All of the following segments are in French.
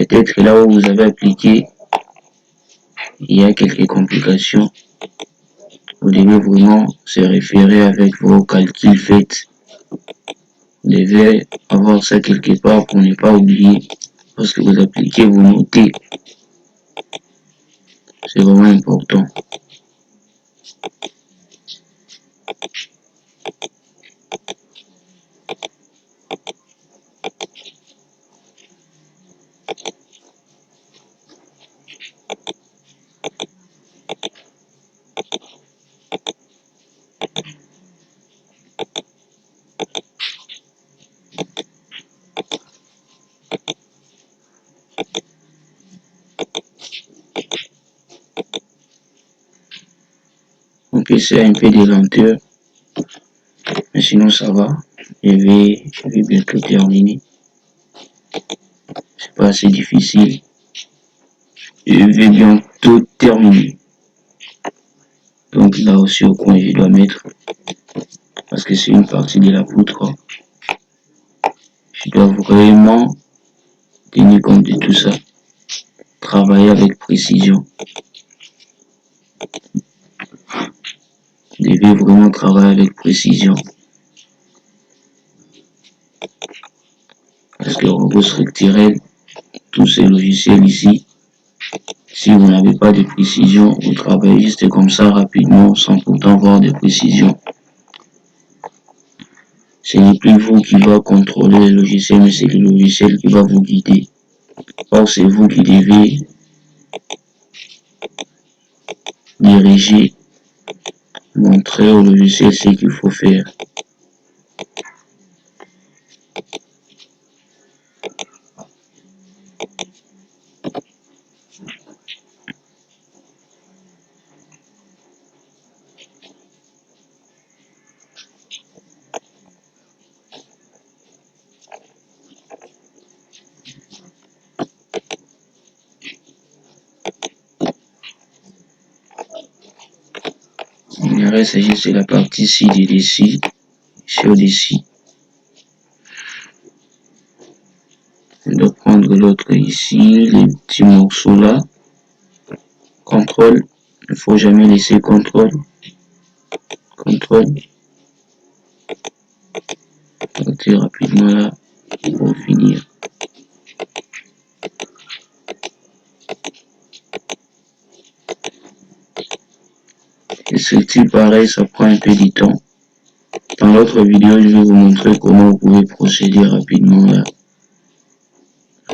Peut-être là où vous avez appliqué, il y a quelques complications. Vous devez vraiment se référer avec vos calculs faits. Vous devez avoir ça quelque part pour ne pas oublier. Lorsque vous appliquez, vous notez. C'est vraiment important. Mon PC a un peu de lenteur, mais sinon ça va. Je vais bientôt terminer. C'est pas assez difficile. Je vais bientôt terminer. Donc là aussi au coin je dois mettre, parce que c'est une partie de la poutre. Je dois vraiment tenir compte de tout ça. Travailler avec précision. Vous devez vraiment travailler avec précision. Parce que Robot Structurel, tous ces logiciels ici, si vous n'avez pas de précision, vous travaillez juste comme ça rapidement sans pourtant avoir de précision. Ce n'est plus vous qui va contrôler le logiciel, mais c'est le logiciel qui va vous guider. Or, c'est vous qui devez diriger, montrer au logiciel ce qu'il faut faire. Il reste juste la partie ci de ici, sur d'ici. Je dois prendre l'autre ici, les petits morceaux là. Contrôle, il ne faut jamais laisser contrôle. Contrôle. Sortir rapidement là pour finir. Et ce pareil, ça prend un peu de temps. Dans l'autre vidéo, je vais vous montrer comment vous pouvez procéder rapidement là.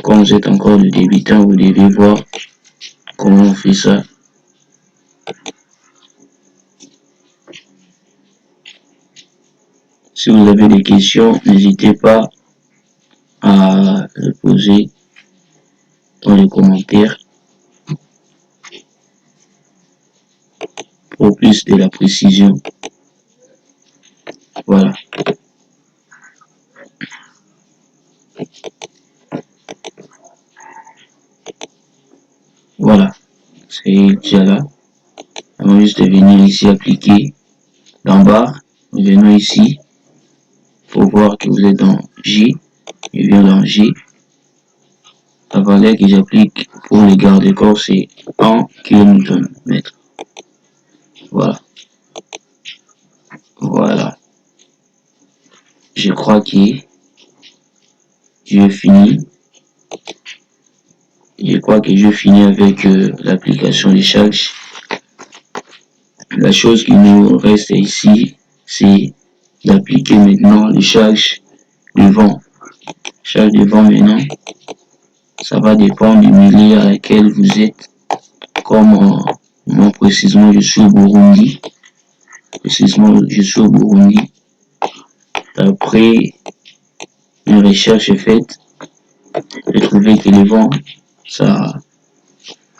Quand vous êtes encore le débutant, vous devez voir comment on fait ça. Si vous avez des questions, n'hésitez pas à les poser dans les commentaires pour plus de la précision. Voilà. Voilà. C'est déjà là. On va juste venir ici appliquer d'en bas. Nous venons ici pour voir que vous êtes dans J. Je viens dans J. La valeur que j'applique pour les garde-corps, c'est 1 kN. Voilà. Voilà. Je crois que je finis. Je crois que je finis avec l'application des charges. La chose qui nous reste ici, c'est d'appliquer maintenant les charges devant. Charge devant maintenant, ça va dépendre du milieu à laquelle vous êtes. Comme moi précisément, je suis au Burundi. Après une recherche faite, j'ai trouvé que le vent, ça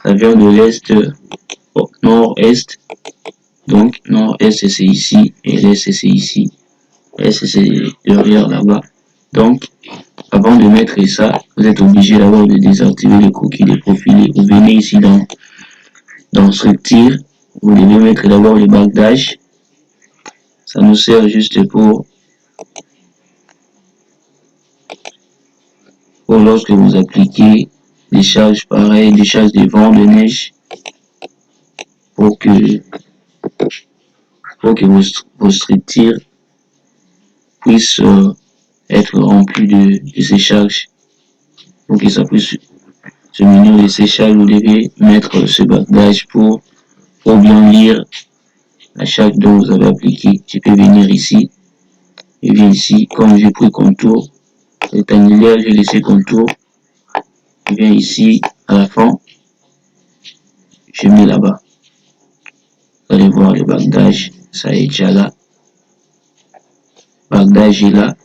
vient de l'est au nord-est. Donc, nord-est, c'est ici, et l'est, c'est ici. L'est, c'est derrière là-bas. Donc, avant de mettre ça, vous êtes obligé d'abord de désactiver le cookie, de profiler. Vous venez ici dans structure, vous devez mettre d'abord le bagage. Ça nous sert juste pour lorsque vous appliquez décharge pareil, décharge de vent, de neige, pour que vos structures puissent être remplies de séchage. Pour que ça puisse se munir de séchage, vous devez mettre ce bagage pour bien lire la charge dont vous avez appliqué. Je peux venir ici, et viens ici, comme j'ai pris contour rectangulaire, j'ai laissé contour, je viens ici à la fin, je mets là-bas. Vous allez voir le bagage, ça est déjà là. Le bagage est là.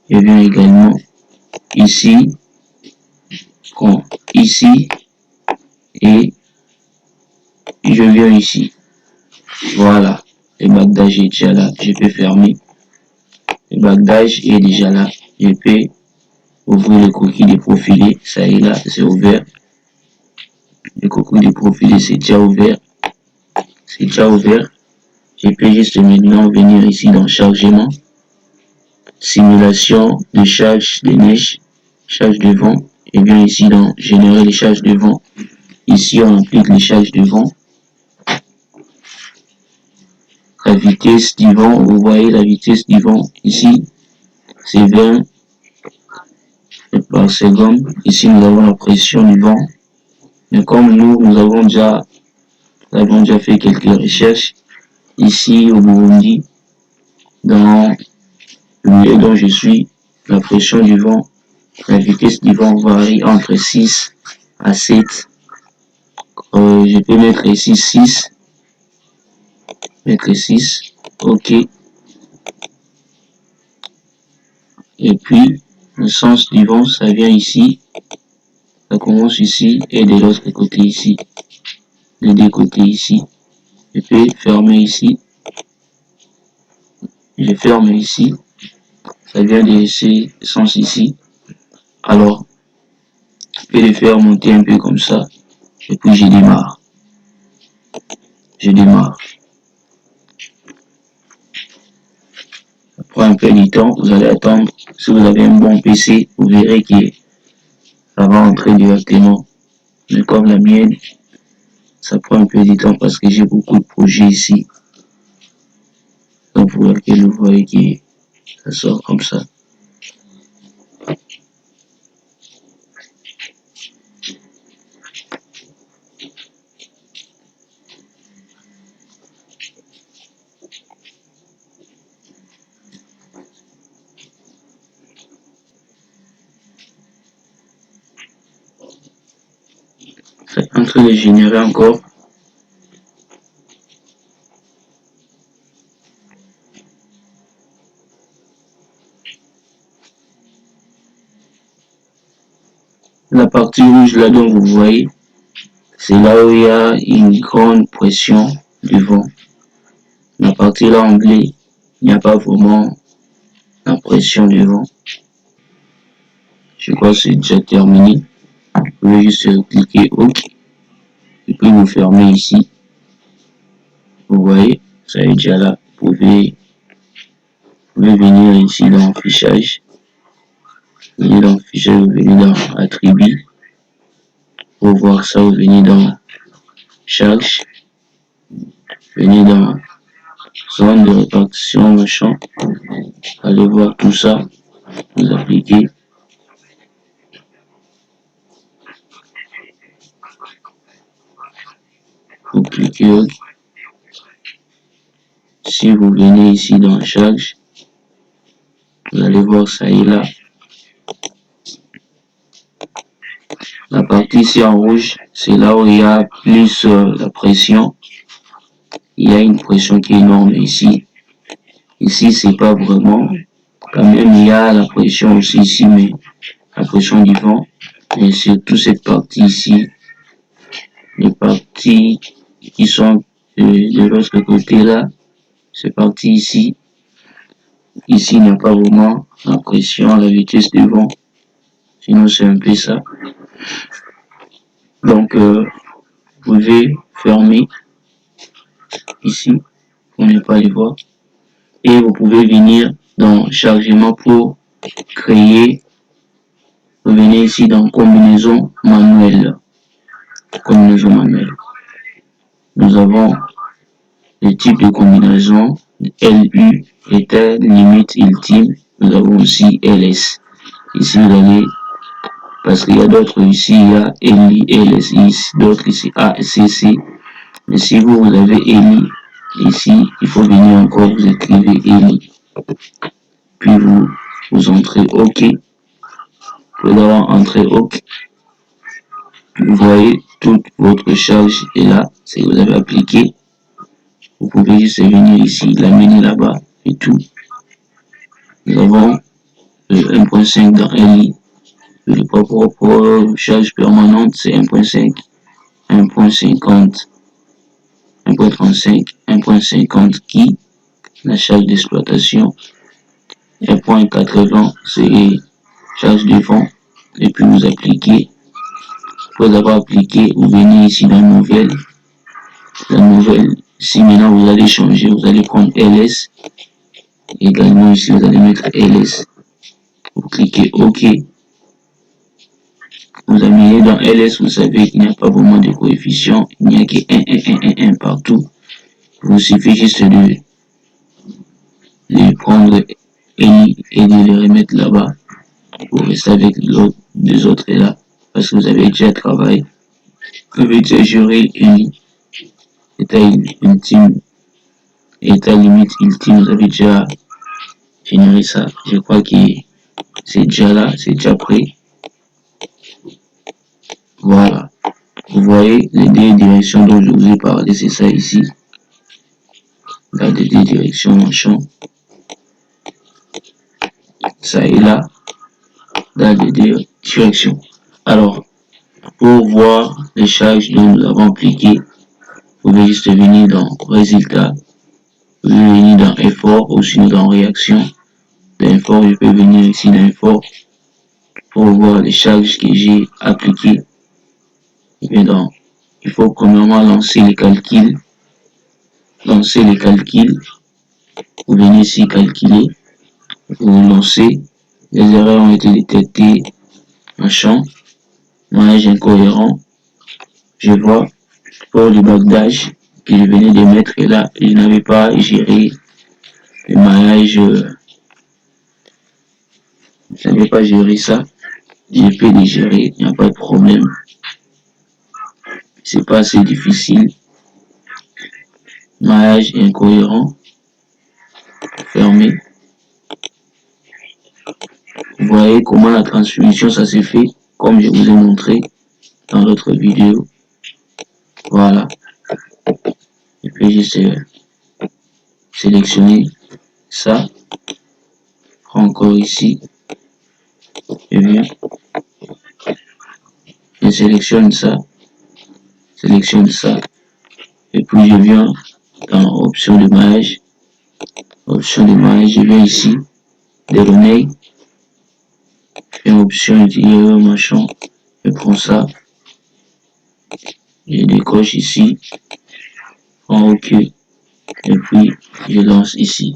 Je viens également ici, ici, et je viens ici. Voilà, le bagage est déjà là. Je peux fermer. Le bagage est déjà là. Je peux ouvrir le coquille de profilé. Ça est là, c'est ouvert. Le coquille de profilé, c'est déjà ouvert. C'est déjà ouvert. Je peux juste maintenant venir ici dans chargement. Simulation de charge de neige, charge de vent. Et bien ici dans générer les charges de vent. Ici on applique les charges de vent. La vitesse du vent, vous voyez la vitesse du vent ici, c'est 20 par seconde. Ici nous avons la pression du vent. Mais comme nous avons déjà fait quelques recherches ici au Burundi, dans le milieu dont je suis, la pression du vent, la vitesse du vent varie entre 6 à 7. Je peux mettre ici 6. Mettre 6. OK. Et puis, le sens du vent, ça vient ici. Ça commence ici et de l'autre côté ici. Les deux côtés ici. Je peux fermer ici. Je ferme ici. Ça vient de ce sens ici. Alors, je peux le faire monter un peu comme ça. Et puis, je démarre. Je démarre. Ça prend un peu de temps. Vous allez attendre. Si vous avez un bon PC, vous verrez que ça va entrer directement. Mais comme la mienne, ça prend un peu de temps parce que j'ai beaucoup de projets ici. Donc, pour lequel vous voyez que ça sort comme ça. C'est en train de générer encore. La partie rouge là dont vous voyez, c'est là où il y a une grande pression du vent. La partie là en bleu, il n'y a pas vraiment la pression du vent. Je crois que c'est déjà terminé. Vous pouvez juste cliquer OK. Et puis vous fermez ici. Vous voyez, ça est déjà là. Vous pouvez venir ici dans Fichage. Vous venez dans Fichage, vous venez dans Attributs. Pour voir ça, vous venez dans Charge. Venez dans Zone de répartition, machin. Allez voir tout ça. Vous appliquez. Vous cliquez OK. Si vous venez ici dans Charge, vous allez voir ça est là. La partie ici en rouge, c'est là où il y a plus la pression. Il y a une pression qui est énorme ici. Ici, c'est pas vraiment. Quand même, il y a la pression aussi ici, mais la pression du vent. Et surtout cette partie ici, les parties qui sont de l'autre côté là, cette partie ici, ici il n'y a pas vraiment la pression, la vitesse du vent. Sinon, c'est un peu ça. Donc, vous pouvez fermer ici, pour ne pas les voir. Et vous pouvez venir dans chargement pour créer Vous venez ici dans combinaison manuelle. Combinaison manuelle. Nous avons le type de combinaison LU, état limite ultime. Nous avons aussi LS. Ici, vous allez, parce qu'il y a d'autres ici, il y a LI, LSI, d'autres ici ACC. Mais si vous avez LI, ici, il faut venir encore, vous écrivez LI. Puis vous entrez OK. Vous allez entrer OK. Vous voyez, toute votre charge est là. Si vous avez appliqué, vous pouvez juste venir ici, l'amener là-bas et tout. Nous avons le 1.5 dans LI. Le propre charge permanente, c'est 1.5, 1.50, 1.35, 1.50 qui, la charge d'exploitation, 1.80, c'est charge de fond. Et puis vous appliquez. Après avoir appliqué, vous venez ici dans nouvelle. La nouvelle, si maintenant vous allez changer, vous allez prendre LS. Également ici, vous allez mettre LS. Vous cliquez OK. Vous amenez dans LS, vous savez qu'il n'y a pas vraiment de coefficient. Il n'y a que 1 partout. Il vous suffit juste de prendre et de les remettre là-bas. Vous restez avec l'autre, les autres là. Parce que vous avez déjà travaillé. Vous avez déjà géré état ultime, état limite ultime. Vous avez déjà généré ça. Je crois que c'est déjà là, c'est déjà prêt. Voilà. Vous voyez les deux directions dont je vous ai parlé, c'est ça ici. Là, les deux directions en champ. Ça est là. Dans les deux directions. Alors, pour voir les charges dont nous avons appliquées, vous pouvez juste venir dans résultat. Vous pouvez venir dans effort ou sinon dans réaction. D'effort, je peux venir ici dans effort pour voir les charges que j'ai appliquées. Et bien donc, il faut premièrement lancer les calculs. Lancer les calculs. Vous venez ici calculer. Vous lancez. Les erreurs ont été détectées en champ. Maillage incohérent. Je vois pour le bagdage que je venais de mettre et là, je n'avais pas géré le maillage. Je n'avais pas géré ça. Je peux les gérer, il n'y a pas de problème. C'est pas assez difficile. Maillage incohérent. Fermé. Vous voyez comment la transmission ça s'est fait, comme je vous ai montré dans l'autre vidéo. Voilà. Je peux juste sélectionner ça. Encore ici. Je viens. Je sélectionne ça. Sélectionne ça. Et puis je viens dans option de maillage. Option de maillage, je viens ici. Dérouler. Je fais option intérieure, machin. Je prends ça. Je décoche ici. En OK. Et puis je lance ici.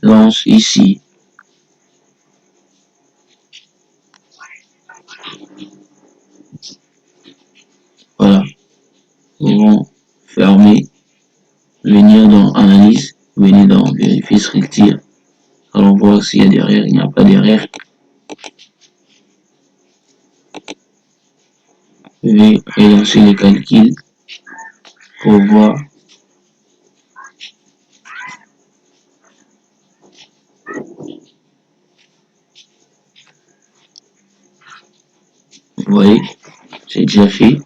Lance ici. Voilà. Nous allons fermer. Venir dans analyse. Venir dans vérifier ce retire. Allons voir s'il y a derrière. Il n'y a pas derrière. Je vais relancer les calculs pour voir. Vous voyez, c'est déjà fait.